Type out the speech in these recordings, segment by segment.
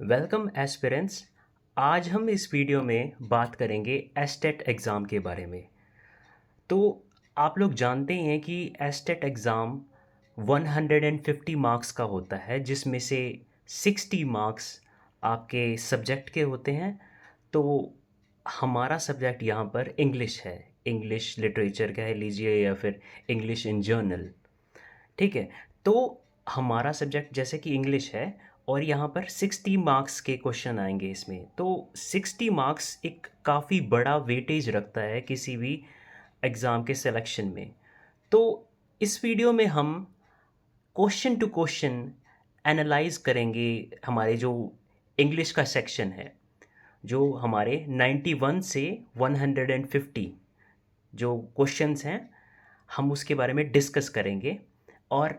Welcome aspirants. आज हम इस वीडियो में बात करेंगे एस्टेट एग्ज़ाम के बारे में। तो आप लोग जानते ही हैं कि एस्टेट एग्ज़ाम 150 मार्क्स का होता है, जिसमें से 60 मार्क्स आपके सब्जेक्ट के होते हैं। तो हमारा सब्जेक्ट यहाँ पर इंग्लिश है। इंग्लिश लिटरेचर कह लीजिए या फिर इंग्लिश इन जर्नल। ठीक है। तो हमारा सब्जेक्ट जैसे कि इंग्लिश है और यहाँ पर 60 मार्क्स के क्वेश्चन आएंगे इसमें। तो 60 मार्क्स एक काफ़ी बड़ा वेटेज रखता है किसी भी एग्ज़ाम के सिलेक्शन में। तो इस वीडियो में हम क्वेश्चन टू क्वेश्चन एनालाइज करेंगे हमारे जो इंग्लिश का सेक्शन है, जो हमारे 91 से 150 जो क्वेश्चंस हैं, हम उसके बारे में डिस्कस करेंगे। और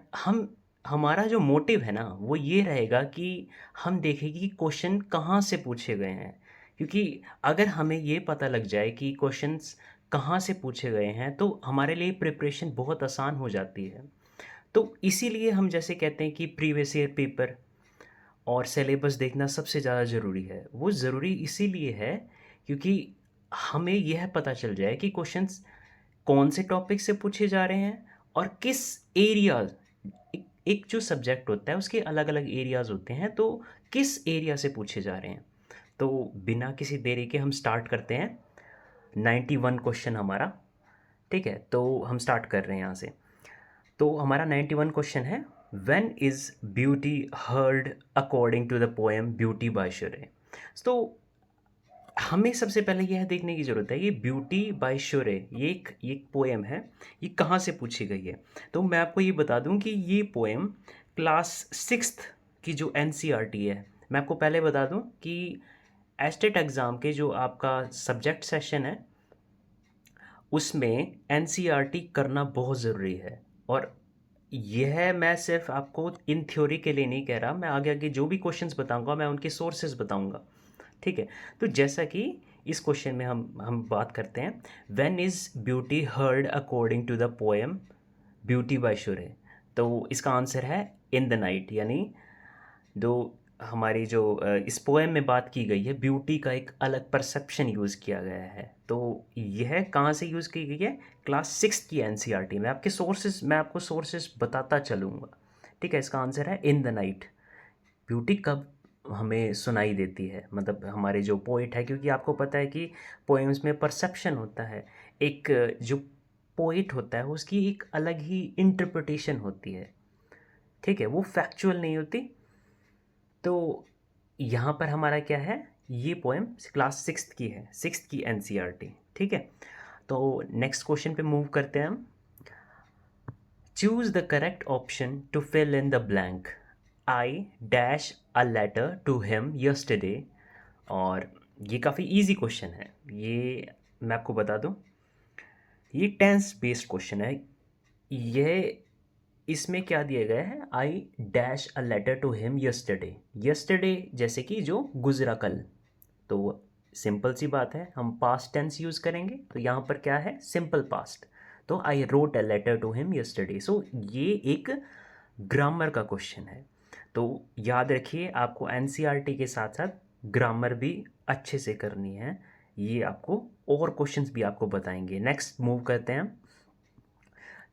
हमारा जो मोटिव है ना, वो ये रहेगा कि हम देखेंगे कि क्वेश्चन कहाँ से पूछे गए हैं। क्योंकि अगर हमें ये पता लग जाए कि क्वेश्चंस कहाँ से पूछे गए हैं, तो हमारे लिए प्रिपरेशन बहुत आसान हो जाती है। तो इसीलिए हम जैसे कहते हैं कि प्रीवियस ईयर पेपर और सिलेबस देखना सबसे ज़्यादा ज़रूरी है। वो ज़रूरी इसीलिए है क्योंकि हमें यह पता चल जाए कि क्वेश्चंस कौन से टॉपिक से पूछे जा रहे हैं और किस एरिया। एक जो सब्जेक्ट होता है उसके अलग अलग एरियाज़ होते हैं, तो किस एरिया से पूछे जा रहे हैं। तो बिना किसी देरी के हम स्टार्ट करते हैं। 91 क्वेश्चन हमारा। ठीक है, तो हम स्टार्ट कर रहे हैं यहाँ से। तो हमारा 91 क्वेश्चन है, when is beauty heard according to the poem beauty by Shure. तो हमें सबसे पहले यह देखने की ज़रूरत है, ये ब्यूटी बाय शुरे ये एक पोएम है, ये कहाँ से पूछी गई है। तो मैं आपको ये बता दूं कि ये पोएम क्लास सिक्स्थ की जो एनसीईआरटी है। मैं आपको पहले बता दूं कि एस्टेट एग्ज़ाम के जो आपका सब्जेक्ट सेशन है, उसमें एनसीईआरटी करना बहुत ज़रूरी है। और यह मैं सिर्फ आपको इन थ्योरी के लिए नहीं कह रहा, मैं आगे आगे जो भी क्वेश्चंस बताऊंगा मैं उनके सोर्सेज बताऊंगा। ठीक है। तो जैसा कि इस क्वेश्चन में हम बात करते हैं, when is beauty heard according to the poem beauty by Shure. तो इसका आंसर है इन द नाइट। यानी जो हमारी जो इस पोएम में बात की गई है, ब्यूटी का एक अलग परसेप्शन यूज़ किया गया है। तो यह कहाँ से यूज़ की गई है? क्लास सिक्स की एनसीईआरटी में। मैं आपको सोर्सेज बताता चलूँगा। ठीक है, इसका आंसर है इन द नाइट। ब्यूटी कब हमें सुनाई देती है, मतलब हमारे जो पोइट है, क्योंकि आपको पता है कि पोएम्स में परसेप्शन होता है। एक जो पोइट होता है उसकी एक अलग ही इंटरप्रिटेशन होती है। ठीक है, वो फैक्चुअल नहीं होती। तो यहाँ पर हमारा क्या है, ये पोएम क्लास सिक्स्थ की है, सिक्स्थ की एनसीईआरटी। ठीक है। तो नेक्स्ट क्वेश्चन पे मूव करते हैं हम। Choose the correct option to fill in the blank. I dash a letter to him yesterday. और ये काफ़ी इजी क्वेश्चन है। ये मैं आपको बता दूं, ये टेंस बेस्ड क्वेश्चन है। ये इसमें क्या दिया गया है, I dash a letter to him yesterday. Yesterday जैसे कि जो गुजरा कल। तो सिंपल सी बात है, हम पास्ट टेंस यूज़ करेंगे, तो यहाँ पर क्या है, सिंपल पास्ट। तो I wrote a letter to him yesterday. So ये एक ग्रामर का क्वेश्चन है। तो याद रखिए, आपको एनसीईआरटी के साथ साथ ग्रामर भी अच्छे से करनी है। ये आपको और क्वेश्चंस भी आपको बताएंगे। नेक्स्ट मूव करते हैं।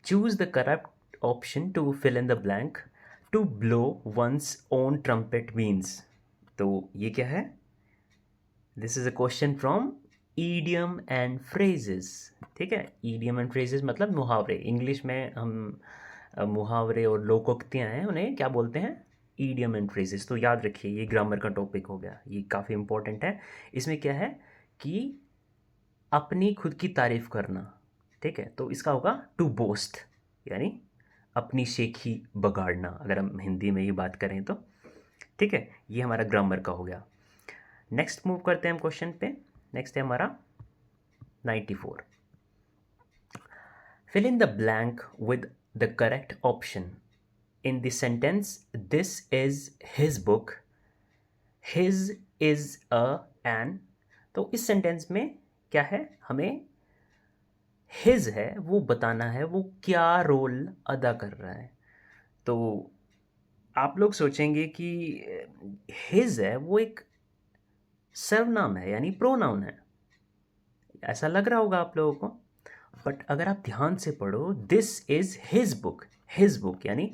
Choose the correct option to fill in the blank. To blow one's own trumpet means. तो ये क्या है? This is a question from idiom and phrases. ठीक है, ईडियम एंड फ्रेजेस मतलब मुहावरे। इंग्लिश में हम मुहावरे और लोकोक्तियाँ हैं, उन्हें क्या बोलते हैं? Idiom and phrases. तो याद रखिए, ये ग्रामर का टॉपिक हो गया, ये काफ़ी इंपॉर्टेंट है। इसमें क्या है कि अपनी खुद की तारीफ करना। ठीक है, तो इसका होगा टू बोस्ट, यानी अपनी शेखी बगाड़ना, अगर हम हिंदी में ही बात करें तो। ठीक है, ये हमारा ग्रामर का हो गया। नेक्स्ट मूव करते हैं हम क्वेश्चन पे। नेक्स्ट है हमारा 94। Fill in the blank with the correct option in the sentence this is his book, his is a an. तो इस सेंटेंस में क्या है, हमें हिज है वो बताना है, वो क्या रोल अदा कर रहा है। तो आप लोग सोचेंगे कि हिज है वो एक सर्वनाम है यानी प्रोनाउन है, ऐसा लग रहा होगा आप लोगों को। बट अगर आप ध्यान से पढ़ो, दिस इज हिज बुक यानी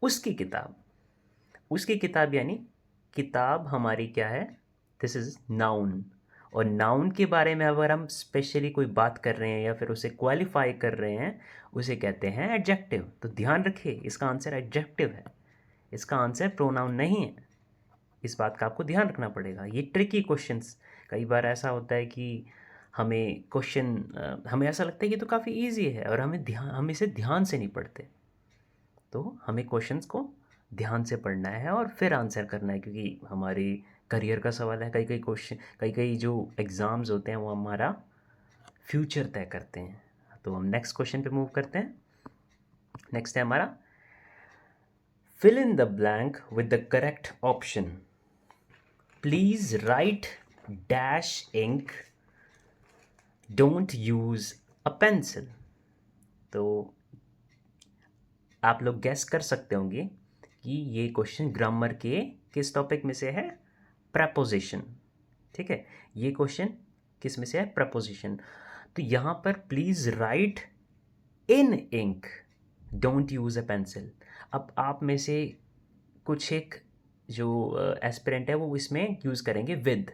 उसकी किताब। उसकी किताब यानी किताब हमारी क्या है, दिस इज नाउन। और नाउन के बारे में अगर हम स्पेशली कोई बात कर रहे हैं या फिर उसे क्वालिफाई कर रहे हैं, उसे कहते हैं एडजेक्टिव। तो ध्यान रखिए, इसका आंसर एडजेक्टिव है, इसका आंसर प्रोनाउन नहीं है। इस बात का आपको ध्यान रखना पड़ेगा। ये ट्रिकी क्वेश्चंस, कई बार ऐसा होता है कि हमें क्वेश्चन हमें ऐसा लगता है कि तो काफ़ी इजी है और हम इसे ध्यान से नहीं पढ़ते। तो हमें क्वेश्चंस को ध्यान से पढ़ना है और फिर आंसर करना है, क्योंकि हमारी करियर का सवाल है। कई कई क्वेश्चन, कई कई जो एग्ज़ाम्स होते हैं वो हमारा फ्यूचर तय करते हैं। तो हम नेक्स्ट क्वेश्चन पे मूव करते हैं। नेक्स्ट है हमारा, fill in the blank with the correct option, please write dash ink, don't use a pencil. तो आप लोग गैस कर सकते होंगे कि ये क्वेश्चन ग्रामर के किस टॉपिक में से है, प्रपोजिशन। ठीक है, ये क्वेश्चन किस में से है, प्रपोजिशन। तो यहाँ पर please write in ink, don't use a pencil. अब आप में से कुछ एक जो एस्पिरेंट है वो इसमें यूज़ करेंगे विद।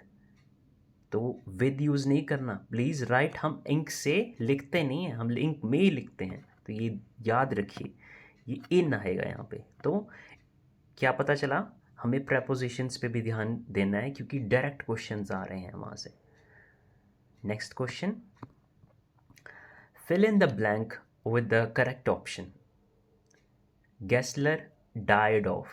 तो विद यूज़ नहीं करना, प्लीज़ राइट हम इंक से लिखते नहीं हैं, हम इंक में ही लिखते हैं। तो ये याद रखिए, ये इन आएगा यहाँ पे। तो क्या पता चला, हमें प्रेपोजिशंस पे भी ध्यान देना है क्योंकि डायरेक्ट क्वेश्चंस आ रहे हैं वहाँ से। Next question, fill in the blank with the correct option, Gessler died of.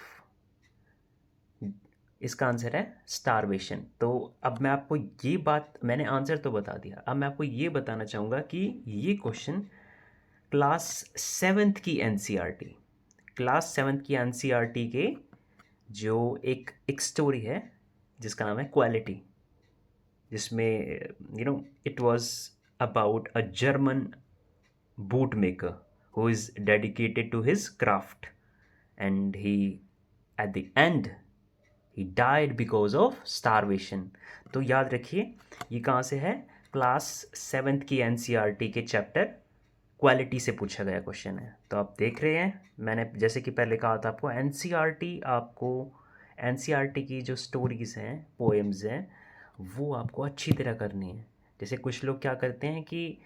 इसका आंसर है स्टारवेशन। तो अब मैं आपको ये बात, मैंने आंसर तो बता दिया, अब मैं आपको ये बताना चाहूँगा कि ये क्वेश्चन क्लास 7th की एनसीईआरटी, क्लास 7th की एनसीईआरटी के जो एक स्टोरी है जिसका नाम है क्वालिटी, जिसमें it was about a German boot maker who is dedicated to his craft, and he at the end he died because of starvation। तो याद रखिए, ये कहाँ से है, क्लास 7th की एनसीईआरटी के चैप्टर क्वालिटी से पूछा गया क्वेश्चन है। तो आप देख रहे हैं, मैंने जैसे कि पहले कहा था आपको, एनसीईआरटी की जो स्टोरीज़ हैं, पोएम्स हैं, वो आपको अच्छी तरह करनी है। जैसे कुछ लोग क्या करते हैं कि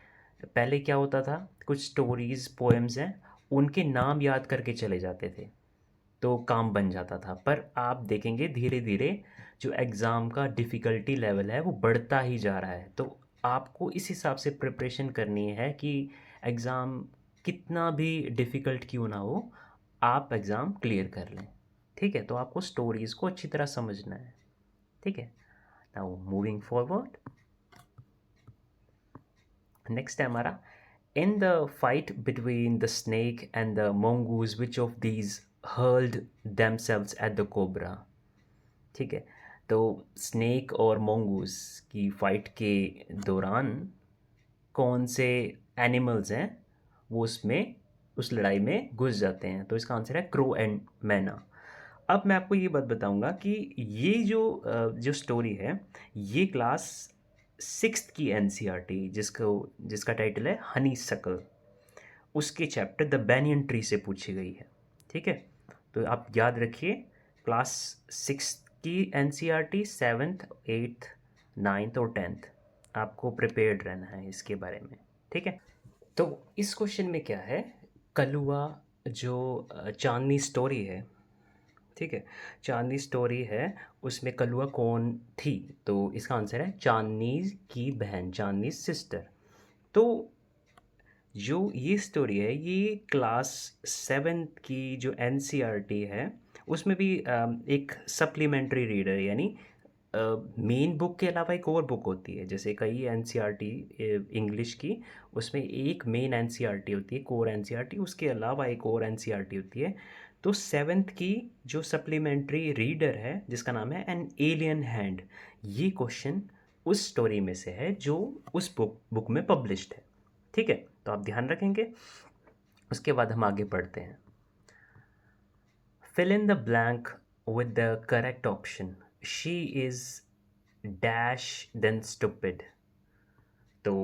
पहले क्या होता था, कुछ स्टोरीज़ पोएम्स हैं, उनके नाम याद करके चले जाते थे तो काम बन जाता था। पर आप देखेंगे धीरे धीरे जो एग्ज़ाम का डिफ़िकल्टी लेवल है वो बढ़ता ही जा रहा है। तो आपको इस हिसाब से प्रिपरेशन करनी है कि एग्ज़ाम कितना भी डिफ़िकल्ट क्यों ना हो, आप एग्ज़ाम क्लियर कर लें। ठीक है, तो आपको स्टोरीज़ को अच्छी तरह समझना है। ठीक है, नाउ मूविंग फॉरवर्ड, नेक्स्ट है हमारा, in the fight between the snake and the mongoose which of these hurled themselves at the cobra। ठीक है, तो स्नेक और mongoose की फाइट के दौरान कौन से एनिमल्स हैं वो उसमें उस लड़ाई में घुस जाते हैं। तो इसका आंसर है क्रो एंड मैना। अब मैं आपको ये बात बताऊंगा कि ये जो स्टोरी है, ये क्लास 6th की एनसीईआरटी जिसका टाइटल है हनी सकल, उसके चैप्टर द बैनियन ट्री से पूछी गई है। ठीक है, तो आप याद रखिए, क्लास 6 की एनसीईआरटी 7th 8th 9th और 10th, आपको प्रिपेयर्ड रहना है इसके बारे में। ठीक है, तो इस क्वेश्चन में क्या है, कलुआ जो चांदनी स्टोरी है, ठीक है, चांदनी स्टोरी है, उसमें कलुआ कौन थी। तो इसका आंसर है चांदनी की बहन, चांदनी सिस्टर। तो जो ये स्टोरी है ये क्लास 7th की जो एनसीईआरटी है उसमें भी एक सप्लीमेंट्री रीडर यानी मेन बुक के अलावा एक और बुक होती है। जैसे कई एनसीईआरटी इंग्लिश की, उसमें एक मेन एनसीईआरटी होती है, कोर एनसीईआरटी, उसके अलावा एक और एनसीईआरटी होती है। तो 7th की जो सप्लीमेंट्री रीडर है जिसका नाम है एन एलियन हैंड, ये क्वेश्चन उस स्टोरी में से है जो उस बुक में पब्लिश्ड है। ठीक है, तो आप ध्यान रखेंगे। उसके बाद हम आगे बढ़ते हैं। fill in the blank with the correct option. She is dash then stupid. तो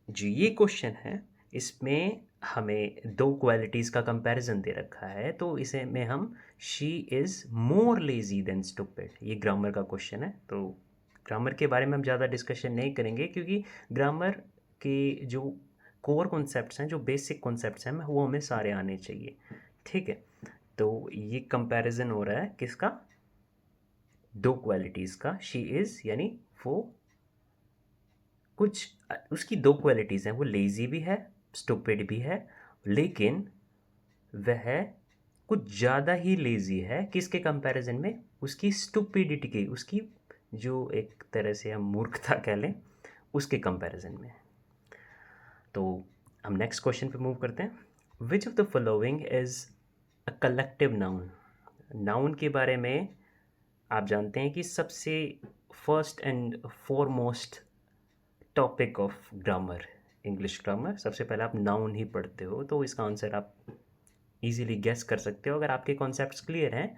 जो ये क्वेश्चन है इसमें हमें दो क्वालिटीज़ का कंपैरिजन दे रखा है, तो इसे में हम she is more lazy than stupid, ये ग्रामर का क्वेश्चन है। तो ग्रामर के बारे में हम ज़्यादा डिस्कशन नहीं करेंगे क्योंकि ग्रामर के जो कोर कॉन्सेप्ट्स हैं, जो बेसिक कॉन्सेप्ट्स हैं, वो हमें सारे आने चाहिए। ठीक है, तो ये कंपैरिजन हो रहा है किसका, दो क्वालिटीज़ का। शी इज़ यानी वो कुछ उसकी दो क्वालिटीज़ हैं, वो लेज़ी भी है, स्टूपिड भी है, लेकिन वह कुछ ज़्यादा ही लेज़ी है किसके कंपैरिजन में, उसकी स्टूपिडिटी की, उसकी जो एक तरह से हम मूर्खता कह लें उसके कंपैरिजन में। तो हम नेक्स्ट क्वेश्चन पे मूव करते हैं। Which of the following is a collective noun. Noun के बारे में आप जानते हैं कि सबसे first and foremost topic of grammar, English grammar, सबसे पहले आप नाउन ही पढ़ते हो, तो इसका आंसर आप इजीली गेस कर सकते हो अगर आपके कॉन्सेप्ट्स क्लियर हैं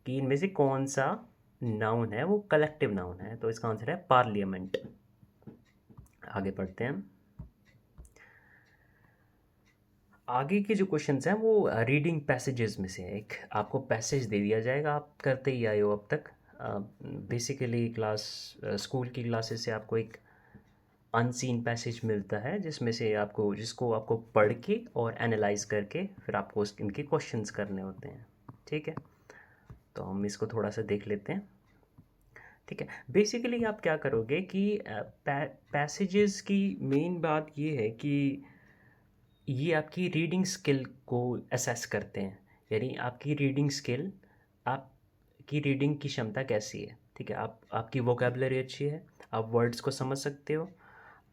कि इनमें से कौन सा नाउन है वो कलेक्टिव नाउन है। तो इसका आंसर है पार्लियामेंट। आगे बढ़ते हैं। आगे के जो क्वेश्चंस हैं वो रीडिंग पैसेजेस में से है। एक आपको पैसेज दे दिया जाएगा, आप करते ही आए हो अब तक। बेसिकली स्कूल की क्लासेस से आपको एक अनसीन पैसेज मिलता है जिसको आपको पढ़ के और एनालाइज करके फिर आपको इनके क्वेश्चंस करने होते हैं। ठीक है, तो हम इसको थोड़ा सा देख लेते हैं। ठीक है, बेसिकली आप क्या करोगे कि पैसेजेस की मेन बात ये है कि ये आपकी रीडिंग स्किल को असेस करते हैं, यानी आपकी रीडिंग स्किल, आपकी रीडिंग की क्षमता कैसी है। ठीक है, आपकी वोकेबलरी अच्छी है, आप वर्ड्स को समझ सकते हो,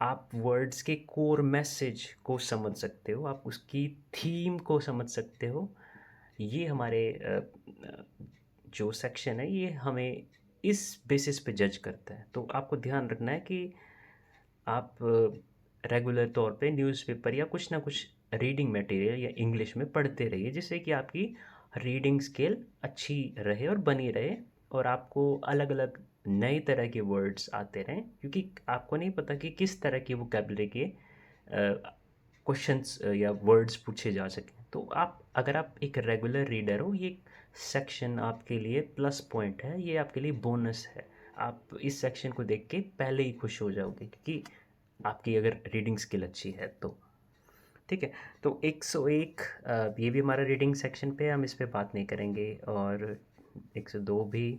आप वर्ड्स के कोर मैसेज को समझ सकते हो, आप उसकी थीम को समझ सकते हो। ये हमारे जो सेक्शन है ये हमें इस बेसिस पे जज करता है। तो आपको ध्यान रखना है कि आप रेगुलर तौर पे न्यूज़पेपर या कुछ ना कुछ रीडिंग मटेरियल या इंग्लिश में पढ़ते रहिए, जिससे कि आपकी रीडिंग स्किल अच्छी रहे और बनी रहे, और आपको अलग अलग नए तरह के वर्ड्स आते रहें, क्योंकि आपको नहीं पता कि किस तरह की वोकेबलरी के क्वेश्चंस या वर्ड्स पूछे जा सकें। तो अगर आप एक रेगुलर रीडर हो, ये सेक्शन आपके लिए प्लस पॉइंट है, ये आपके लिए बोनस है। आप इस सेक्शन को देख के पहले ही खुश हो जाओगे क्योंकि आपकी अगर रीडिंग स्किल अच्छी है तो। ठीक है, तो 101 ये भी हमारा रीडिंग सेक्शन पे है, हम इस पे बात नहीं करेंगे। और 102 भी,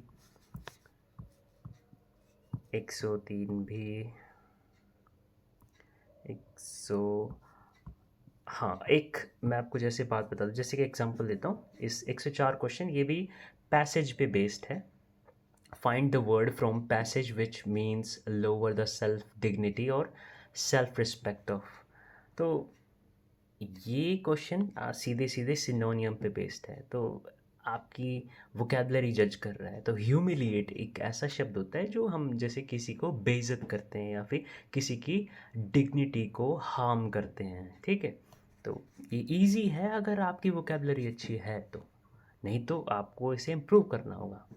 103 भी, 100, हाँ, एक मैं आपको जैसे बात बता दूँ, जैसे कि एग्जांपल देता हूँ, इस 104 क्वेश्चन ये भी पैसेज पे बेस्ड है। Find the word from passage which means lower the self dignity और सेल्फ रिस्पेक्ट ऑफ। तो ये क्वेश्चन सीधे सीधे सिनोनियम पे बेस्ड है, तो आपकी वोकेबलरी जज कर रहा है। तो ह्यूमिलिएट एक ऐसा शब्द होता है जो हम जैसे किसी को बेइज्जत करते हैं या फिर किसी की डिग्निटी को हार्म करते हैं। ठीक है, तो ये इजी है अगर आपकी वोकेबलरी अच्छी है तो, नहीं तो आपको इसे इम्प्रूव करना होगा।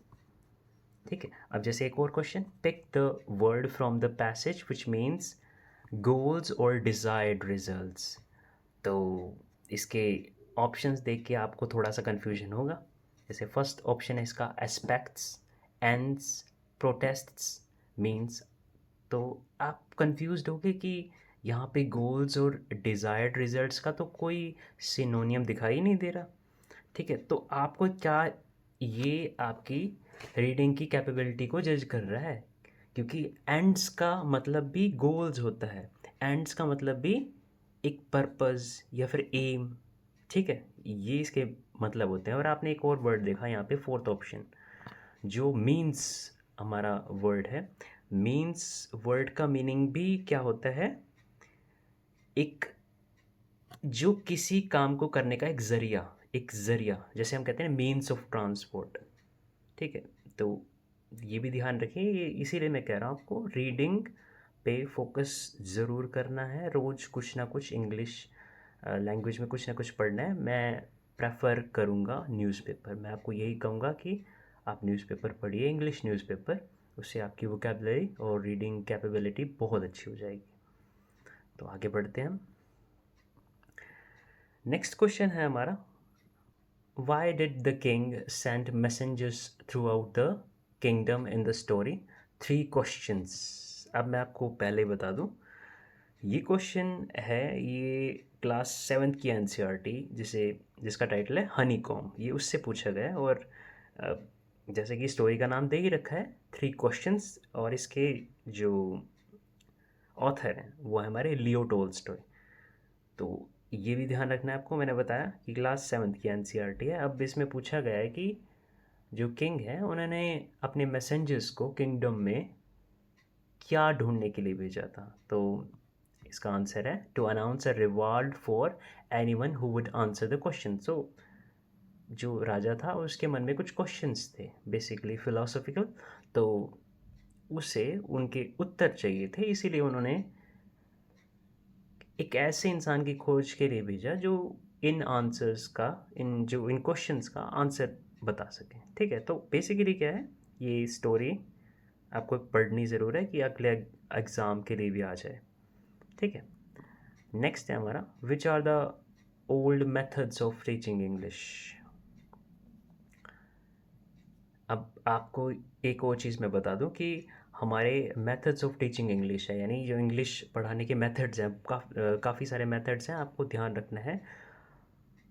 ठीक है, अब जैसे एक और question, pick the word from the passage which means goals और डिज़ायर्ड रिजल्ट्स। तो इसके ऑप्शंस देख के आपको थोड़ा सा कन्फ्यूजन होगा। जैसे फर्स्ट ऑप्शन है इसका एस्पेक्ट्स, एंड्स, प्रोटेस्ट्स, मीन्स। तो आप कंफ्यूज्ड होगे कि यहाँ पे गोल्स और डिज़ायर्ड रिजल्ट्स का तो कोई सिनोनियम दिखाई नहीं दे रहा। ठीक है, तो आपको क्या, ये आपकी रीडिंग की कैपेबिलिटी को जज कर रहा है, क्योंकि एंड्स का मतलब भी गोल्स होता है, एंड्स का मतलब भी एक पर्पस या फिर एम। ठीक है, ये इसके मतलब होते हैं। और आपने एक और वर्ड देखा यहाँ पे, फोर्थ ऑप्शन, जो मीन्स हमारा वर्ड है। मीन्स वर्ड का मीनिंग भी क्या होता है, एक जो किसी काम को करने का एक ज़रिया, जैसे हम कहते हैं मीन्स ऑफ ट्रांसपोर्ट। ठीक है, तो ये भी ध्यान रखिए, ये इसीलिए मैं कह रहा हूँ आपको रीडिंग पे फोकस ज़रूर करना है, रोज़ कुछ ना कुछ इंग्लिश लैंग्वेज में कुछ ना कुछ पढ़ना है। मैं प्रेफर करूँगा न्यूज़पेपर। मैं आपको यही कहूँगा कि आप न्यूज़पेपर पढ़िए, इंग्लिश न्यूज़पेपर, उससे आपकी वोकेबलरी और रीडिंग कैपेबिलिटी बहुत अच्छी हो जाएगी। तो आगे बढ़ते हैं हम। नेक्स्ट क्वेश्चन है हमारा, why did the king send messengers through out the kingdom in the story? 3 questions. अब मैं आपको पहले बता दूं, ये क्वेश्चन है, ये क्लास 7th की एनसीईआरटी जिसका टाइटल है हनी कॉम, ये उससे पूछा गया है। और अ, जैसे कि स्टोरी का नाम दे ही रखा है 3 क्वेश्चंस, और इसके जो ऑथर हैं वो है हमारे लियो टोल्स्टॉय। तो ये भी ध्यान रखना है आपको, मैंने बताया कि क्लास 7th की एनसीईआरटी है। अब इसमें पूछा गया है कि जो किंग है उन्होंने अपने मैसेंजर्स को किंगडम में क्या ढूंढने के लिए भेजा था। तो इसका आंसर है to announce a reward for anyone who would answer the question. So जो राजा था उसके मन में कुछ क्वेश्चंस थे, बेसिकली फिलोसॉफिकल, तो उसे उनके उत्तर चाहिए थे, इसीलिए उन्होंने एक ऐसे इंसान की खोज के लिए भेजा जो इन क्वेश्चंस का आंसर बता सके। ठीक है, तो बेसिकली क्या है, ये स्टोरी आपको पढ़नी ज़रूर है कि अगले एग्ज़ाम के लिए भी आ जाए। ठीक है, नेक्स्ट है हमारा, which are the old methods of teaching English? अब आपको एक और चीज़ मैं बता दूं कि हमारे मेथड्स ऑफ टीचिंग इंग्लिश है, यानी जो इंग्लिश पढ़ाने के मेथड्स हैं, काफ़ी सारे मेथड्स हैं, आपको ध्यान रखना है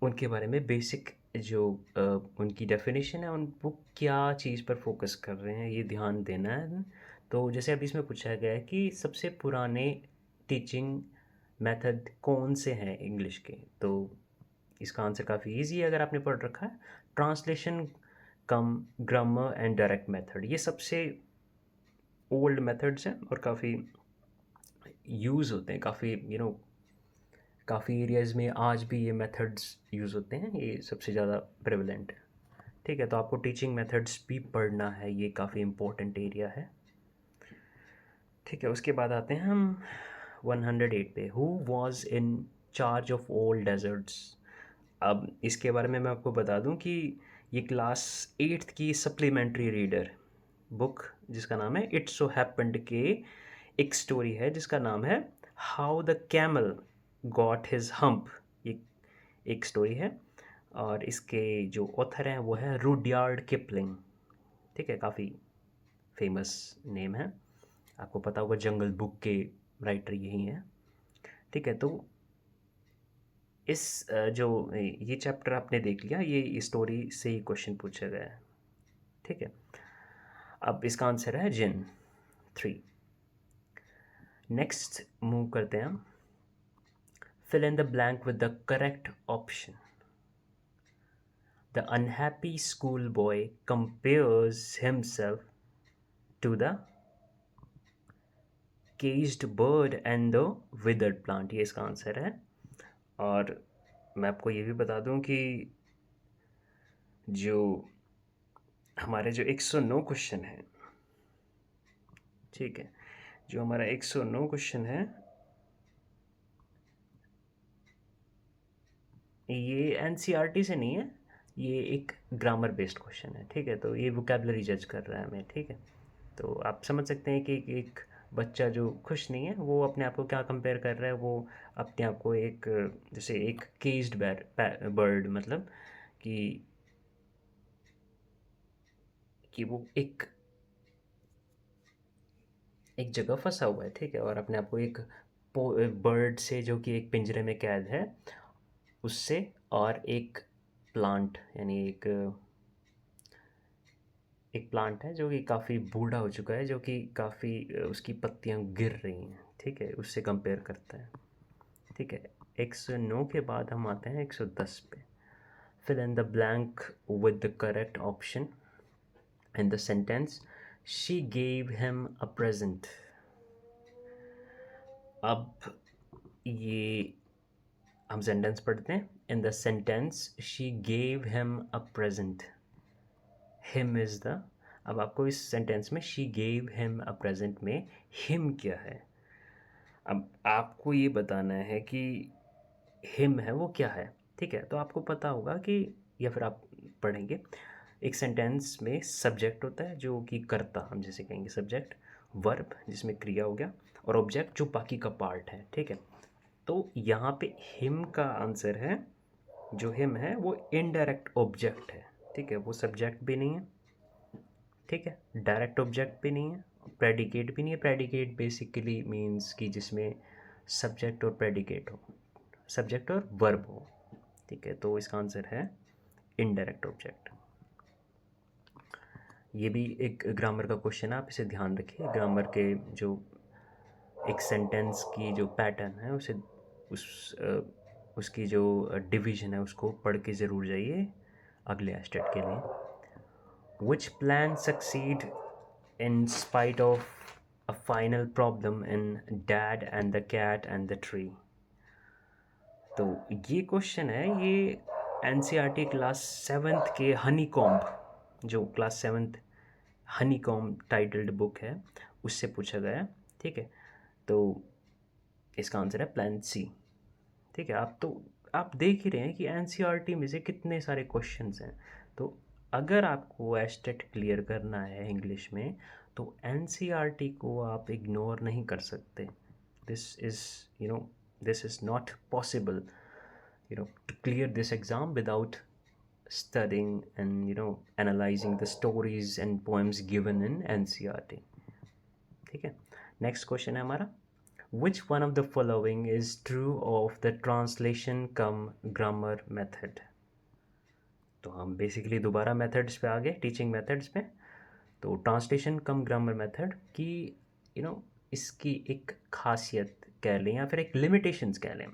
उनके बारे में। बेसिक जो उनकी डेफिनेशन है, उन वो क्या चीज़ पर फोकस कर रहे हैं, ये ध्यान देना है। तो जैसे अभी इसमें पूछा गया है कि सबसे पुराने टीचिंग मेथड कौन से हैं इंग्लिश के, तो इसका आंसर काफ़ी इजी है अगर आपने पढ़ रखा है। Translation come grammar and direct method, ये सबसे ओल्ड मेथड्स हैं और काफ़ी यूज़ होते हैं, काफ़ी काफ़ी एरियाज़ में आज भी ये मेथड्स यूज़ होते हैं, ये सबसे ज़्यादा प्रेवलेंट है। ठीक है, तो आपको टीचिंग मेथड्स भी पढ़ना है, ये काफ़ी इम्पोर्टेंट एरिया है। ठीक है, उसके बाद आते हैं हम 108 पे, who was in charge of all deserts? अब इसके बारे में मैं आपको बता दूं कि ये क्लास 8th की सप्लीमेंट्री रीडर बुक जिसका नाम है इट्स सो हैपेंड के एक स्टोरी है जिसका नाम है how the camel got his hump. ये एक स्टोरी है और इसके जो ऑथर हैं वो है रुडयार्ड किपलिंग। ठीक है, काफ़ी फेमस नेम है, आपको पता होगा जंगल बुक के राइटर यही हैं। ठीक है, तो इस जो ये चैप्टर आपने देख लिया, ये स्टोरी से ही क्वेश्चन पूछा गया है। ठीक है, अब इसका आंसर है जिन 3। नेक्स्ट मूव करते हैं हम, fill in the blank with the correct option. The unhappy school boy compares himself to the caged bird and the withered plant, ये इसका आंसर है। और मैं आपको ये भी बता दूं कि जो हमारे जो 109 क्वेश्चन है, ठीक है, जो हमारा 109 क्वेश्चन है, ये एनसीईआरटी से नहीं है, ये एक ग्रामर बेस्ड क्वेश्चन है। ठीक है, तो ये वोकेबलरी जज कर रहा है हमें। ठीक है, तो आप समझ सकते हैं कि एक बच्चा जो खुश नहीं है वो अपने आप को क्या कंपेयर कर रहा है, वो अपने आप को एक जैसे एक केज्ड बर्ड, मतलब कि वो एक जगह फंसा हुआ है। ठीक है, और अपने आप को एक बर्ड से जो कि एक पिंजरे में कैद है उससे, और एक प्लांट यानी एक प्लांट है जो कि काफ़ी बूढ़ा हो चुका है, जो कि काफ़ी उसकी पत्तियां गिर रही हैं। ठीक है, उससे कंपेयर करता है। ठीक है, 109 के बाद हम आते हैं 110 पे, fill in the blank with the correct option in the sentence she gave him a present. अब ये हम सेंटेंस पढ़ते हैं, in the sentence she gave him a present, him is the, अब आपको इस सेंटेंस में she gave him a present में हिम क्या है, अब आपको ये बताना है कि हिम है वो क्या है। ठीक है, तो आपको पता होगा कि, या फिर आप पढ़ेंगे, एक सेंटेंस में सब्जेक्ट होता है जो कि कर्ता, हम जैसे कहेंगे सब्जेक्ट, वर्ब जिसमें क्रिया हो गया, और ऑब्जेक्ट जो बाकी का पार्ट है। ठीक है, तो यहाँ पे हिम का आंसर है, जो हिम है वो इनडायरेक्ट ऑब्जेक्ट है। ठीक है, वो सब्जेक्ट भी नहीं है, ठीक है, डायरेक्ट ऑब्जेक्ट भी नहीं है, प्रेडिकेट भी नहीं है। प्रेडिकेट बेसिकली मीन्स कि जिसमें सब्जेक्ट और प्रेडिकेट हो, सब्जेक्ट और वर्ब हो। ठीक है, तो इसका आंसर है इनडायरेक्ट ऑब्जेक्ट। ये भी एक ग्रामर का क्वेश्चन है, आप इसे ध्यान रखिए। ग्रामर के जो एक सेंटेंस की जो पैटर्न है उसे उसकी जो डिवीजन है उसको पढ़ के ज़रूर जाइए अगले एस्टेट के लिए। Which plan succeed in spite of a final problem in dad and the cat and the tree. तो ये क्वेश्चन है, ये एनसीईआरटी क्लास 7th के हनी कॉम्ब, जो class 7th honeycomb titled book है, उससे पूछा गया है। ठीक है, तो इसका आंसर है प्लान सी। ठीक है, आप देख ही रहे हैं कि एनसीईआरटी में से कितने सारे क्वेश्चंस हैं। तो अगर आपको एस्टेट क्लियर करना है इंग्लिश में, तो एनसीईआरटी को आप इग्नोर नहीं कर सकते। This is this is not possible to clear this exam without studying and analyzing the stories and poems given in NCERT। ठीक है, नेक्स्ट क्वेश्चन है हमारा, which one of the following is true of the translation come grammar method। तो हम basically दोबारा methods पे आ गए, teaching methods पे। तो ट्रांसलेशन कम ग्रामर मेथड की इसकी एक खासियत कह लें या फिर एक लिमिटेशंस कह लें,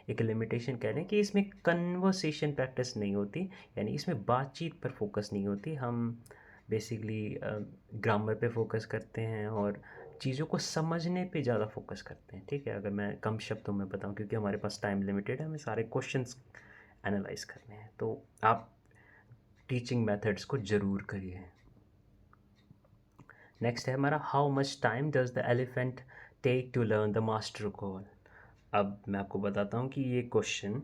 एक लिमिटेशन कह लें कि इसमें कन्वर्सेशन प्रैक्टिस नहीं होती, यानी इसमें बातचीत पर फोकस नहीं होती। हम बेसिकली ग्रामर पे फोकस करते हैं और चीज़ों को समझने पे ज़्यादा फोकस करते हैं। ठीक है, अगर मैं कम शब्दों में बताऊं, क्योंकि हमारे पास टाइम लिमिटेड है, हमें सारे क्वेश्चंस एनालाइज करने हैं, तो आप टीचिंग मेथड्स को ज़रूर करिए। नेक्स्ट है हमारा, how much time does the elephant take to learn the master call. अब मैं आपको बताता हूँ कि ये क्वेश्चन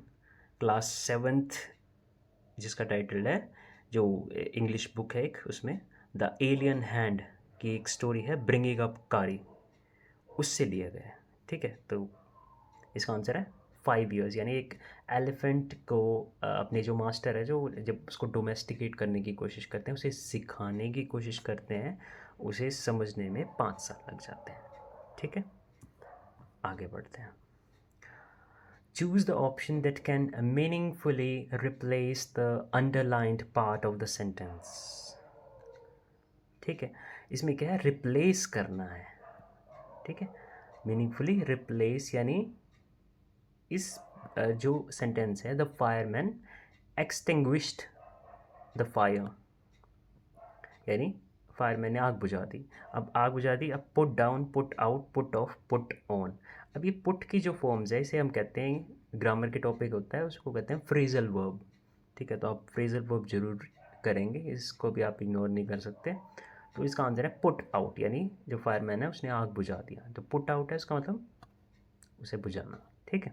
क्लास 7th जिसका टाइटल है, जो इंग्लिश बुक है एक, उसमें द एलियन हैंड की एक स्टोरी है, ब्रिंगिंग अप कारी, उससे लिया गया है। ठीक है, तो इसका आंसर है 5 years। यानी एक एलिफेंट को अपने जो मास्टर है, जो जब उसको डोमेस्टिकेट करने की कोशिश करते हैं, उसे सिखाने की कोशिश करते हैं, उसे समझने में 5 साल लग जाते हैं। ठीक है, आगे बढ़ते हैं। Choose the option that can meaningfully replace the underlined part of the sentence. ठीक है, इसमें क्या है, रिप्लेस करना है। ठीक है, मीनिंगफुली रिप्लेस यानी इस जो सेंटेंस है, the fireman extinguished the fire, यानी फायरमैन ने आग बुझा दी। अब आग बुझा दी, अब put down, put out, put off, put on. अब ये पुट की जो फॉर्म्स है, इसे हम कहते हैं, ग्रामर के टॉपिक होता है उसको कहते हैं फ्रेजल वर्ब। ठीक है, तो आप फ्रेजल वर्ब जरूर करेंगे, इसको भी आप इग्नोर नहीं कर सकते। तो इसका आंसर है पुट आउट, यानी जो फायरमैन है उसने आग बुझा दिया, तो पुट आउट है इसका मतलब उसे बुझाना। ठीक है,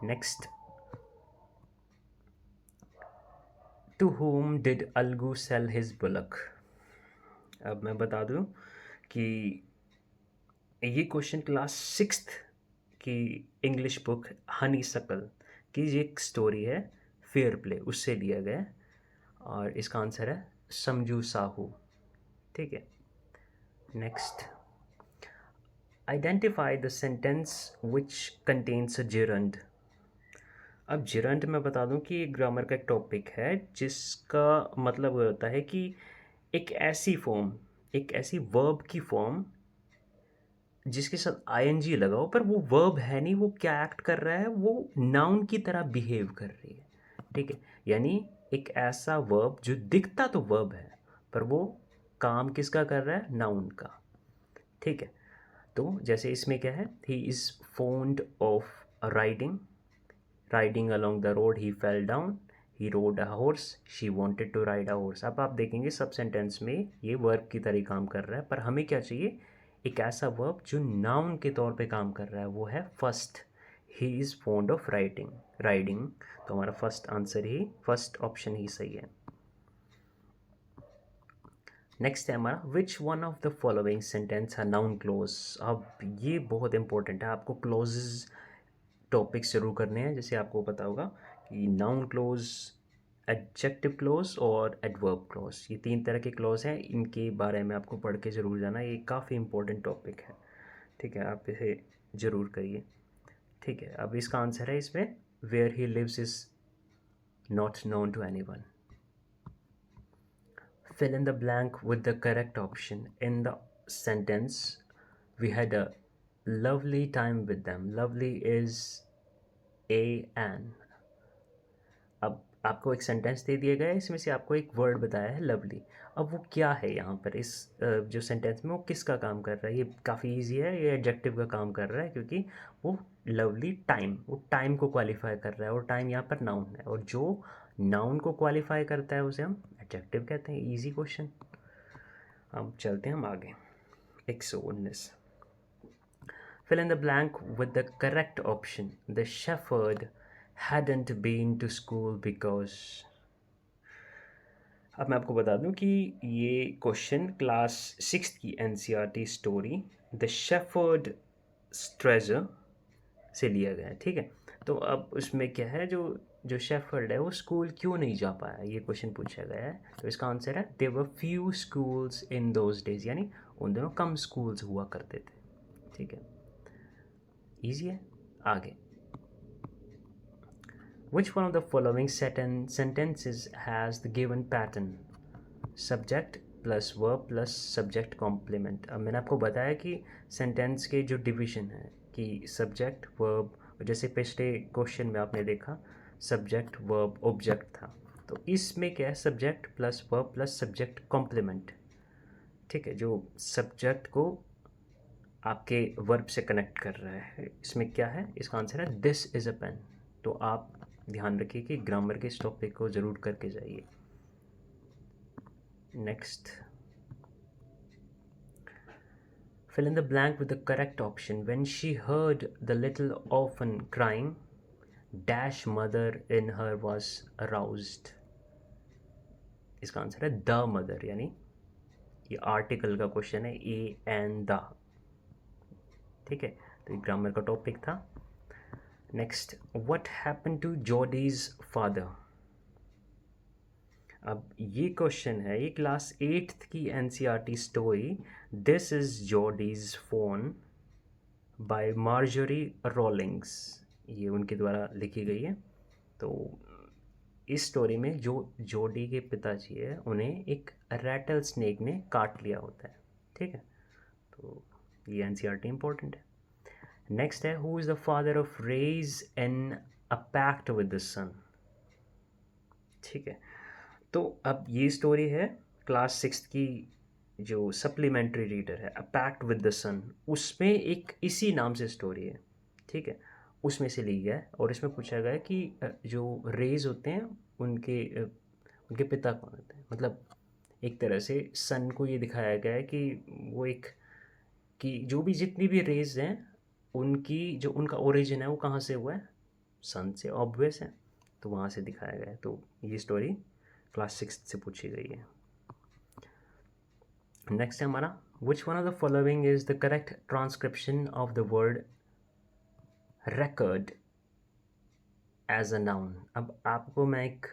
next, to whom did Algu sell his bullock. अब मैं बता दूं कि ये क्वेश्चन क्लास 6th की इंग्लिश बुक हनी सकल की ये एक स्टोरी है, फेयर प्ले, उससे लिया गया है, और इसका आंसर है समझू साहू। ठीक है, next, identify the sentence which contains a gerund. अब जिरंड मैं बता दूं कि ग्रामर का एक टॉपिक है जिसका मतलब होता है कि एक ऐसी फॉर्म, एक ऐसी वर्ब की फॉर्म जिसके साथ आईएनजी लगा हो, पर वो वर्ब है नहीं, वो क्या एक्ट कर रहा है, वो नाउन की तरह बिहेव कर रही है। ठीक है, यानी एक ऐसा वर्ब जो दिखता तो वर्ब है, पर वो काम किसका कर रहा है, नाउन का। ठीक है, तो जैसे इसमें क्या है, he is fond of riding, riding along the road he fell down, he rode a horse, she wanted to ride a horse. अब आप देखेंगे सब सेंटेंस में ये वर्ब की तरह काम कर रहा है, पर हमें क्या चाहिए, एक ऐसा वर्ब जो नाउन के तौर पे काम कर रहा है, वो है first, he is fond of riding. तो हमारा फर्स्ट ऑप्शन ही सही है। नेक्स्ट है हमारा which one of the following sentence है नाउन क्लोज। अब ये बहुत इंपॉर्टेंट है, आपको क्लोजेज टॉपिक्स जरूर करने हैं। जैसे आपको पता होगा कि नाउन क्लोज, एडजेक्टिव क्लोज और एडवर्ब क्लोज, ये 3 तरह के क्लोज हैं। इनके बारे में आपको पढ़ के ज़रूर जाना, ये काफ़ी इंपॉर्टेंट टॉपिक है। ठीक है, आप इसे ज़रूर करिए। ठीक है, अब इसका आंसर है इसमें where he lives is not known to anyone. Fill in the blank with the correct option. In the sentence, we had a lovely time with them. Lovely is a an. अब आपको एक sentence दे दिया गया है, इसमें से आपको एक वर्ड बताया है लवली। अब वो क्या है यहाँ पर इस जो सेंटेंस में वो किसका काम कर रहा है? ये काफ़ी इजी है, ये एडजेक्टिव का काम कर रहा है, क्योंकि वो लवली टाइम, वो टाइम को क्वालिफाई कर रहा है, और टाइम यहाँ पर नाउन है, और जो नाउन को क्वालिफाई करता है उसे हम एडजेक्टिव कहते हैं। Easy question. अब चलते हैं हम आगे। 119 Fill in the blank with the correct option. The shepherd hadn't been to school because. अब मैं आपको बता दूं कि ये क्वेश्चन क्लास 6 की NCERT story the shepherd treasure से लिया गया है। ठीक है, तो अब उसमें क्या है, जो शेफर्ड है वो स्कूल क्यों नहीं जा पाया, ये क्वेश्चन पूछा गया है। तो इसका आंसर है there were few schools in those days, यानी उन दिनों कम स्कूल्स हुआ करते थे। ठीक है, ईजी है। आगे, which one of the following sentences has the given pattern? Subject plus verb plus subject complement। अब मैंने आपको बताया कि सेंटेंस के जो डिवीजन है कि सब्जेक्ट वर्ब, जैसे पिछले क्वेश्चन में आपने देखा सब्जेक्ट वर्ब ऑब्जेक्ट था, तो इसमें क्या है subject plus verb plus subject complement. ठीक है, जो सब्जेक्ट को आपके वर्ब से कनेक्ट कर रहा है। इसमें क्या है, इसका आंसर है दिस इज़ अ पेन। तो आप ध्यान रखिए कि ग्रामर के इस टॉपिक को ज़रूर करके जाइए। Next, fill in the blank with the correct option. When she heard the little orphan crying, dash mother in her was aroused। इसका आंसर है द मदर, यानी ये आर्टिकल का क्वेश्चन है, ए एंड द। ठीक है, तो ये ग्रामर का टॉपिक था। Next, what happened to Jody's father. अब ये क्वेश्चन है, ये क्लास 8th की NCERT story this is Jody's phone by Marjorie Rawlings, ये उनके द्वारा लिखी गई है। तो इस स्टोरी में जो जॉडी के पिताजी है उन्हें एक रैटल स्नेक ने काट लिया होता है। ठीक है, तो ये एनसीईआरटी इंपॉर्टेंट है। नेक्स्ट है who is the father of rage and a pact with the sun. ठीक है, तो अब ये स्टोरी है क्लास 6 की जो सप्लीमेंट्री रीडर है, अ पैक्ट विद द सन, उसमें एक इसी नाम से स्टोरी है। ठीक है, उसमें से ली गया है, और इसमें पूछा गया है कि जो रेज होते हैं उनके पिता कौन होते हैं। मतलब एक तरह से सन को ये दिखाया गया है कि वो एक, कि जो भी जितनी भी रेज हैं उनकी जो उनका ओरिजिन है वो कहाँ से हुआ है, सन से, ऑब्वियस है, तो वहाँ से दिखाया गया है। तो ये स्टोरी क्लास 6 से पूछी गई है। नेक्स्ट है हमारा which one of the following is the correct transcription of the word record as a noun. अब आपको मैं एक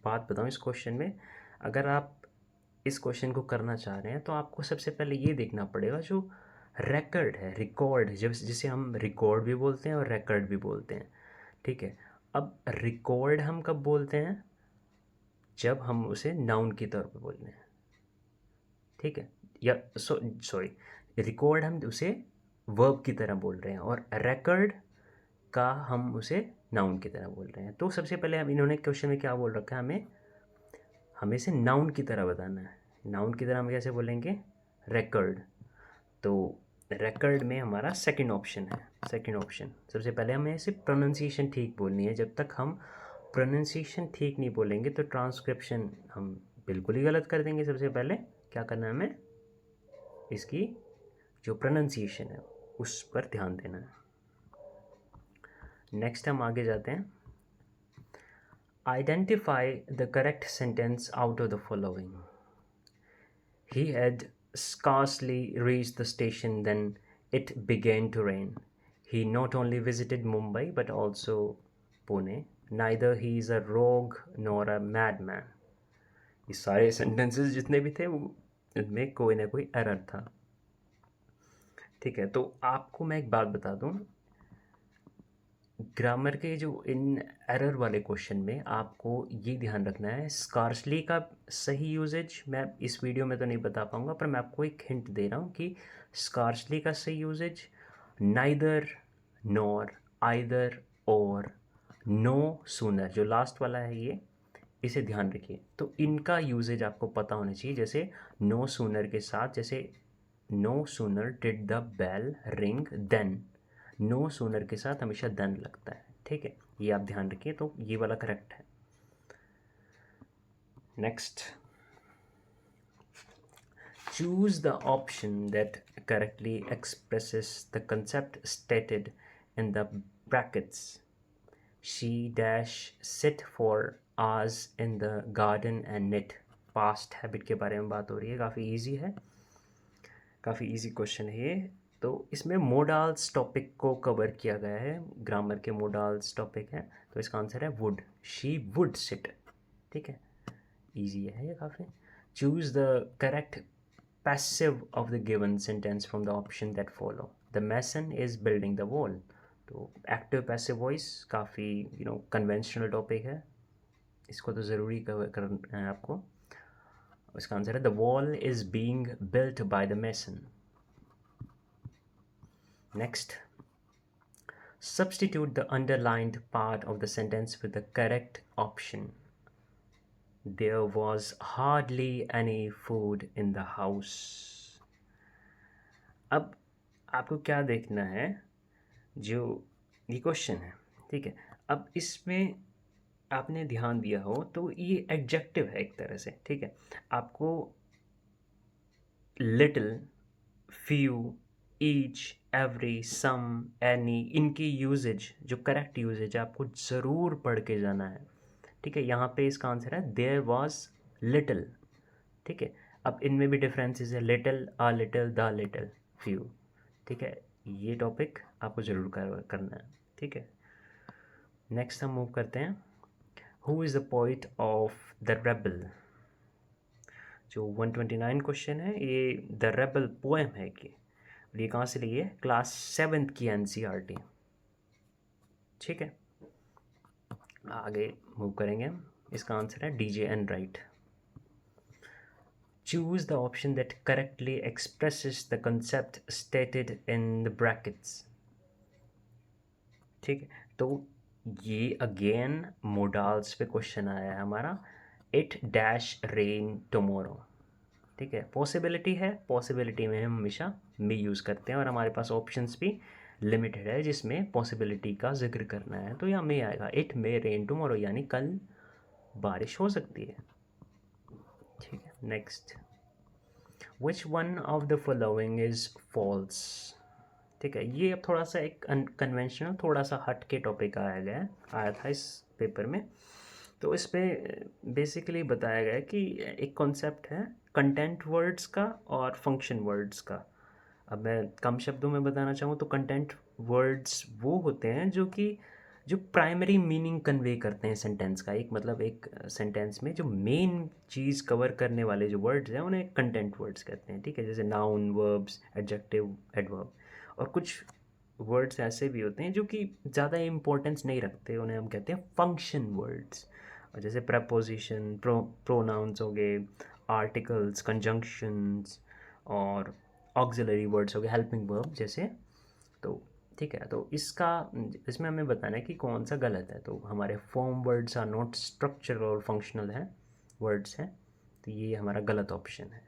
बात बताऊं इस क्वेश्चन में, अगर आप इस क्वेश्चन को करना चाह रहे हैं तो आपको सबसे पहले ये देखना पड़ेगा जो record है, रिकॉर्ड, जब जिसे हम रिकॉर्ड भी बोलते हैं और record भी बोलते हैं। ठीक है, अब रिकॉर्ड हम कब बोलते हैं, जब हम उसे नाउन के तौर पे बोलते हैं। ठीक है, या सॉरी, रिकॉर्ड हम उसे वर्ब की तरह बोल रहे हैं, और record का हम उसे नाउन की तरह बोल रहे हैं। तो सबसे पहले हम इन्होंने क्वेश्चन में क्या बोल रखा है, हमें इसे नाउन की तरह बताना है। नाउन की तरह हम कैसे बोलेंगे, record। तो record में हमारा सेकंड ऑप्शन है, सेकंड ऑप्शन। सबसे पहले हमें इसे प्रोनाउंसिएशन ठीक बोलनी है, जब तक हम प्रोनाउंसिएशन ठीक नहीं बोलेंगे तो ट्रांसक्रिप्शन हम बिल्कुल ही गलत कर देंगे। सबसे पहले क्या करना है, हमें इसकी जो प्रोनाउंसिएशन है उस पर ध्यान देना है। नेक्स्ट हम आगे जाते हैं. Identify the correct sentence out of the following. He had scarcely reached the station then it began to rain. He not only visited Mumbai but also Pune. Neither he is a rogue nor a madman. ये सारे sentences जितने भी थे वो इनमें कोई ना कोई एरर था. ठीक है, तो आपको मैं एक बात बता दूं, ग्रामर के जो इन एरर वाले क्वेश्चन में आपको ये ध्यान रखना है, स्कार्सली का सही यूजेज मैं इस वीडियो में तो नहीं बता पाऊँगा, पर मैं आपको एक हिंट दे रहा हूँ कि स्कार्सली का सही यूजेज नाइदर, नॉर, आइदर और नो सूनर, जो लास्ट वाला है ये, इसे ध्यान रखिए. तो इनका यूजेज आपको पता होना चाहिए. जैसे नो सूनर के साथ, जैसे no sooner did the bell ring then, no sooner के साथ हमेशा देन लगता है. ठीक है, ये आप ध्यान रखिए. तो ये वाला करेक्ट है. Next, choose the option that correctly expresses the concept stated in the brackets. She dash sit for hours in the garden and knit. Past habit के बारे में बात हो रही है. काफ़ी ईजी है, काफ़ी इजी क्वेश्चन है ये. तो इसमें मोडाल्स टॉपिक को कवर किया गया है. ग्रामर के मोडाल्स टॉपिक है, तो इसका आंसर है वुड. She would sit. ठीक है, इजी है ये काफ़ी. Choose the correct passive of the given sentence from the option that follow. The mason is building the wall. तो एक्टिव पैसिव वॉइस काफ़ी कन्वेंशनल टॉपिक है, इसको तो ज़रूरी कवर करना है आपको. इसका आंसर है the wall is being built by the mason. Next, substitute the underlined part of the sentence with the correct option. There was hardly any food in the house. अब आपको क्या देखना है, जो ये क्वेश्चन है, ठीक है, अब इसमें आपने ध्यान दिया हो तो ये एडजेक्टिव है एक तरह से. ठीक है, आपको लिटिल, फ्यू, ईच, एवरी, सम, एनी, इनकी यूजेज, जो करेक्ट यूजेज है, आपको ज़रूर पढ़ के जाना है. ठीक है, यहाँ पे इसका आंसर है देयर वॉज लिटिल. ठीक है, अब इनमें भी डिफरेंसेस है, little, uh little, the little, few. ठीक है, ये टॉपिक आपको ज़रूर करना है. ठीक है, नेक्स्ट हम मूव करते हैं. Who is the poet of the rebel. जो 129 क्वेश्चन है, ये द रेबल पोएम है कि ये कहाँ से ली है, क्लास 7th की NCERT. ठीक है, आगे मूव करेंगे. इसका आंसर है DJ Enright. Choose the option that correctly expresses the concept stated in the brackets. ठीक है, तो ये अगेन मोडाल्स पे क्वेश्चन आया है हमारा. It dash rain tomorrow. ठीक है, पॉसिबिलिटी है, पॉसिबिलिटी में हम हमेशा मे यूज़ करते हैं और हमारे पास ऑप्शंस भी लिमिटेड है जिसमें पॉसिबिलिटी का जिक्र करना है, तो यहाँ मे आएगा. इट मे रेन टुमारो, यानी कल बारिश हो सकती है. ठीक है, next, which one of the following is false. ठीक है, ये अब थोड़ा सा एक कन्वेंशनल, थोड़ा सा हट के टॉपिक आया था इस पेपर में. तो इस पर बेसिकली बताया गया है कि एक कॉन्सेप्ट है कंटेंट वर्ड्स का और फंक्शन वर्ड्स का. अब मैं कम शब्दों में बताना चाहूँ तो कंटेंट वर्ड्स वो होते हैं जो प्राइमरी मीनिंग कन्वे करते हैं सेंटेंस का. एक मतलब एक सेंटेंस में जो मेन चीज़ कवर करने वाले जो वर्ड्स हैं उन्हें कंटेंट वर्ड्स कहते हैं. ठीक है, जैसे नाउन, वर्ब्स, एडजेक्टिव, एडवर्ब. और कुछ वर्ड्स ऐसे भी होते हैं जो कि ज़्यादा इम्पोर्टेंस नहीं रखते, उन्हें हम कहते हैं फंक्शन वर्ड्स. और जैसे प्रपोजिशन, प्रोनाउंस हो गए, आर्टिकल्स, कंजंक्शंस और ऑक्सिलरी वर्ड्स हो गए, हेल्पिंग वर्ब जैसे. तो ठीक है, तो इसमें हमें बताना है कि कौन सा गलत है. तो हमारे form words are not structural और फंक्शनल हैं, वर्ड्स हैं, तो ये हमारा गलत ऑप्शन है.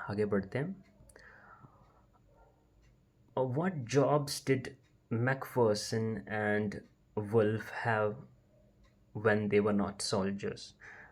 आगे बढ़ते हैं. What jobs did Macpherson and Wolf have when they were not soldiers?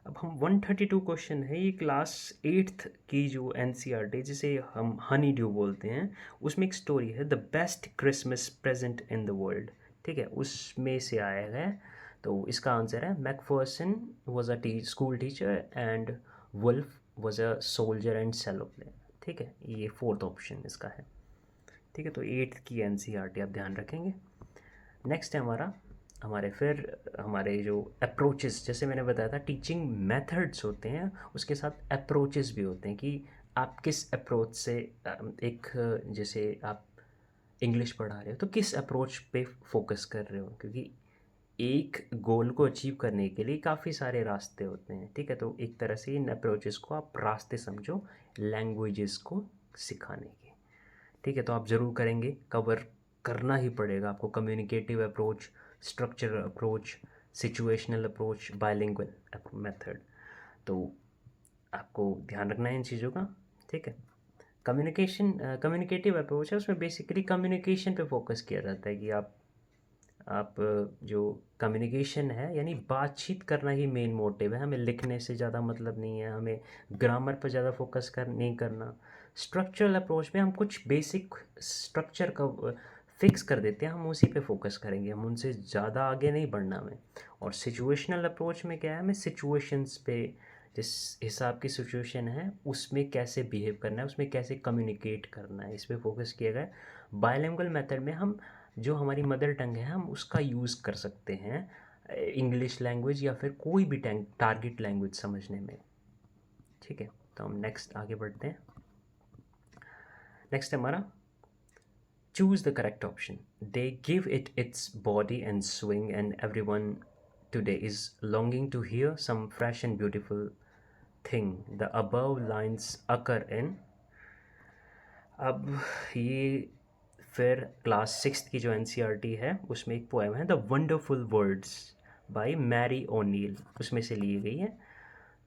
अब हम 132 क्वेश्चन है, ये क्लास 8th की जो एनसीईआरटी जिसे हम हनी ड्यू बोलते हैं, उसमें एक स्टोरी है, the best Christmas present in the world. ठीक है, उसमें से आया है। तो इसका आंसर है Macpherson was a school teacher and Wolf was a soldier and cello player. ठीक है, ये फोर्थ ऑप्शन इसका है। ठीक है, तो 8th की एनसीईआरटी आप ध्यान रखेंगे। नेक्स्ट है हमारे जो अप्रोचेस, जैसे मैंने बताया था टीचिंग मेथड्स होते हैं, उसके साथ अप्रोचेस भी होते हैं कि आप किस अप्रोच से एक जैसे आप इंग्लिश पढ़ा रहे हो तो किस अप्रोच पे फोकस कर रहे हो, क्योंकि एक गोल को अचीव करने के लिए काफ़ी सारे रास्ते होते हैं। ठीक है, तो एक तरह से इन अप्रोचेस को आप रास्ते समझो लैंग्वेजेस को सिखाने के। ठीक है, तो आप ज़रूर करेंगे, कवर करना ही पड़ेगा आपको। Communicative approach, structural approach, situational approach, bilingual method, तो आपको ध्यान रखना है इन चीज़ों का। ठीक है, कम्युनिकेटिव अप्रोच है, उसमें बेसिकली कम्युनिकेशन पे फोकस किया जाता है कि आप जो कम्युनिकेशन है यानी बातचीत करना ही मेन मोटिव है, हमें लिखने से ज़्यादा मतलब नहीं है, हमें ग्रामर पर ज़्यादा फोकस नहीं करना। स्ट्रक्चरल अप्रोच में हम कुछ बेसिक स्ट्रक्चर का फिक्स कर देते हैं, हम उसी पे फोकस करेंगे, हम उनसे ज़्यादा आगे नहीं बढ़ना हमें। और सिचुएशनल अप्रोच में क्या है, हमें सिचुएशंस पे, जिस हिसाब की सिचुएशन है उसमें कैसे बिहेव करना है, उसमें कैसे कम्युनिकेट करना है, इस पर फोकस किया गया है। बायलिंगुअल मेथड में हम जो हमारी मदर टंग है हम उसका यूज़ कर सकते हैं इंग्लिश लैंग्वेज या फिर कोई भी टारगेट लैंग्वेज समझने में। ठीक है, तो हम नेक्स्ट आगे बढ़ते हैं। नेक्स्ट है हमारा choose the correct option. They give it its body and swing and every one today is longing to hear some fresh and beautiful thing the above lines occur in. अब ये फिर class 6th की जो NCERT है उसमें एक poem है the wonderful words by Mary O'Neill, उसमें से ली गई है।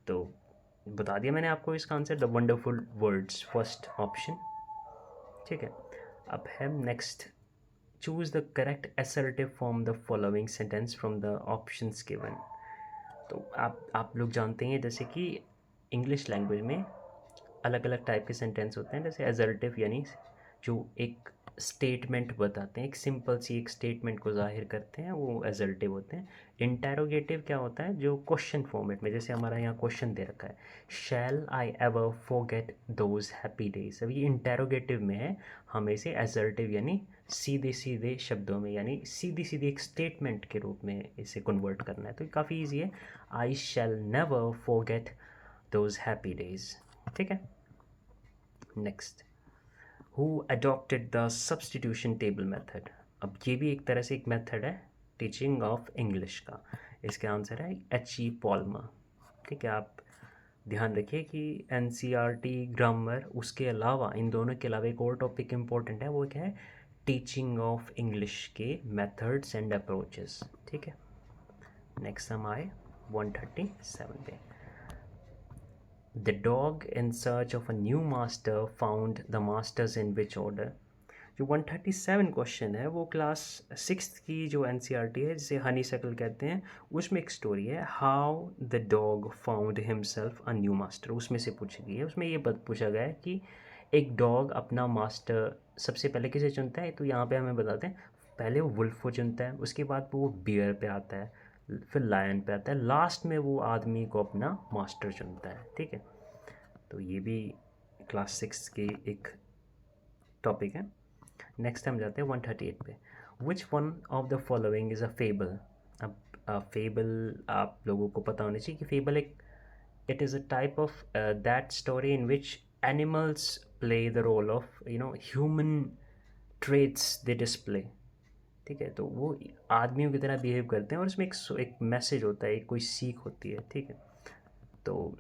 तो बता दिया मैंने आपको इसका answer, the wonderful words, first option. ठीक है, अब है next, choose the correct assertive form the following sentence from the options given. तो आप लोग जानते हैं जैसे कि इंग्लिश लैंग्वेज में अलग अलग टाइप के सेंटेंस होते हैं, जैसे असर्टिव यानी जो एक स्टेटमेंट बताते हैं, एक सिंपल सी एक स्टेटमेंट को जाहिर करते हैं, वो असर्टिव होते हैं। इंटेरोगेटिव क्या होता है, जो क्वेश्चन फॉर्मेट में, जैसे हमारा यहाँ क्वेश्चन दे रखा है, shall I ever forget those happy days, अब ये इंटेरोगेटिव में है, हमें इसे असर्टिव यानी सीधे सीधे शब्दों में यानी सीधी सीधी एक स्टेटमेंट के रूप में इसे कन्वर्ट करना है। तो काफ़ी ईजी है, I shall never forget those happy days. ठीक है, next, who adopted the substitution table method. अब ये भी एक तरह से एक मेथड है टीचिंग ऑफ इंग्लिश का, इसका आंसर है H.E. पॉल्मर। ठीक है, आप ध्यान रखिए कि एनसीईआरटी ग्रामर, उसके अलावा इन दोनों के अलावा एक और टॉपिक इम्पोर्टेंट है, वो क्या है, टीचिंग ऑफ इंग्लिश के मेथड्स एंड अप्रोचेस। ठीक है, नेक्स्ट हम आए 137 पे। The dog in search of a new master found the masters in which order। जो 137 क्वेश्चन है वो क्लास 6th की जो एनसीईआरटी है जिसे हनी सर्कल कहते हैं, उसमें एक स्टोरी है, how the dog found himself a new master, उसमें से पूछी गई है। उसमें ये बात पूछा गया है कि एक डॉग अपना मास्टर सबसे पहले किसे चुनता है, तो यहाँ पे हमें बताते हैं पहले वो वुल्फ को चुनता है, उसके बाद वो बियर पे आता है, फिर लायन पे आता है, लास्ट में वो आदमी को अपना मास्टर चुनता है। ठीक है, तो ये भी क्लास 6 की एक टॉपिक है। नेक्स्ट हम जाते हैं 138 पे। Which one of the following is a fable. अब फेबल आप लोगों को पता होना चाहिए कि फेबल एक, it is a type of that story in which animals play the role of human traits they display. ठीक है, तो वो आदमियों की तरह बिहेव करते हैं और इसमें एक मैसेज होता है, एक कोई सीख होती है। ठीक है, तो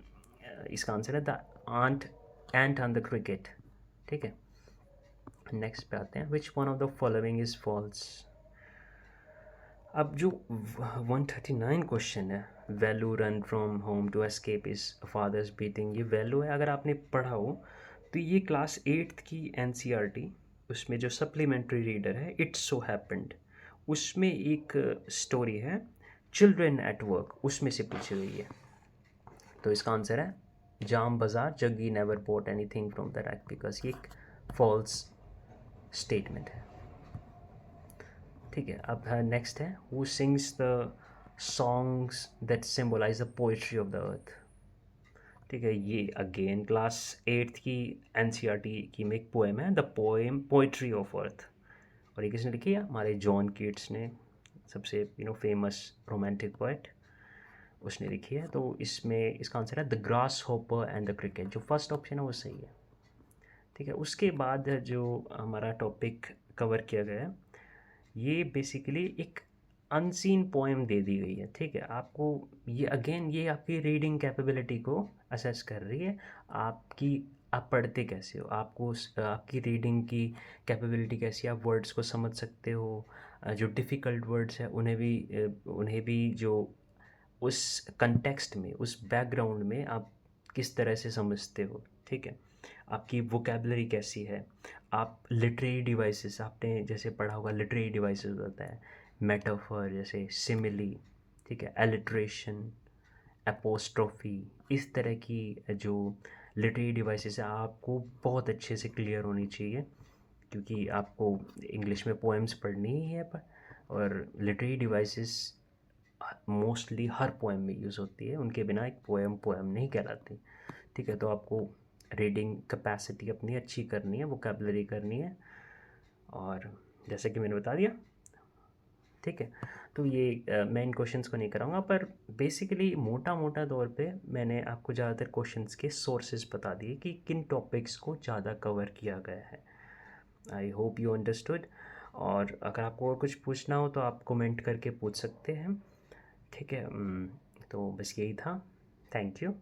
इसका आंसर है the aunt ant on the cricket. ठीक है, नेक्स्ट पे आते हैं, which one of the following is false. अब जो 139 क्वेश्चन है, value run from home to escape is father's beating, ये वैल्यू है, अगर आपने पढ़ा हो तो ये क्लास 8th की एनसीईआरटी, उसमें जो सप्लीमेंट्री रीडर है इट्स सो हैपेंड, उसमें एक स्टोरी है चिल्ड्रन एट वर्क, उसमें से पूछी गई है। तो इसका आंसर है जाम बाजार Jaggi never boat anything from the rack, because ये एक फॉल्स स्टेटमेंट है। ठीक है, अब नेक्स्ट है who sings the songs that symbolize the poetry of the earth. ठीक है, ये अगेन क्लास 8th की NCERT की में एक पोएम है, the poem poetry of earth. और ये किसने लिखी है? हमारे जॉन कीट्स ने, सबसे फेमस रोमांटिक पोएट, उसने लिखी है। तो इसमें इसका आंसर है the grass hopper and the cricket. जो फर्स्ट ऑप्शन है वो सही है। ठीक है, उसके बाद जो हमारा टॉपिक कवर किया गया है, ये बेसिकली एक अनसीन पोएम दे दी गई है। ठीक है, आपको ये अगेन ये आपकी रीडिंग कैपेबिलिटी को असेस कर रही है, आपकी आप पढ़ते कैसे हो, आपको आपकी रीडिंग की कैपेबिलिटी कैसी है, आप वर्ड्स को समझ सकते हो, जो डिफ़िकल्ट वर्ड्स हैं उन्हें भी जो उस कंटेक्स्ट में, उस बैकग्राउंड में आप किस तरह से समझते हो। ठीक है, आपकी वोकेबलरी कैसी है, आप लिटरेरी डिवाइसेस, आपने जैसे पढ़ा होगा लिटरेरी डिवाइसेस होता है, मेटाफर जैसे सिमिली, ठीक है, एलिट्रेशन, एपोस्ट्रोफी, इस तरह की जो लिटरेरी डिवाइसेस है आपको बहुत अच्छे से क्लियर होनी चाहिए, क्योंकि आपको इंग्लिश में पोएम्स पढ़नी ही है। पर और लिटरेरी डिवाइसेस मोस्टली हर पोएम में यूज़ होती है, उनके बिना एक पोएम पोएम नहीं कहलाती। ठीक है, तो आपको रीडिंग कैपेसिटी अपनी अच्छी करनी है, वोकेबलरी करनी है, और जैसे कि मैंने बता दिया। ठीक है, तो ये मैं इन क्वेश्चंस को नहीं कराऊंगा, पर बेसिकली मोटा मोटा तौर पे मैंने आपको ज़्यादातर क्वेश्चंस के सोर्सेज बता दिए कि किन टॉपिक्स को ज़्यादा कवर किया गया है। I hope you understood. और अगर आपको और कुछ पूछना हो तो आप कमेंट करके पूछ सकते हैं। ठीक है, तो बस यही था। Thank you.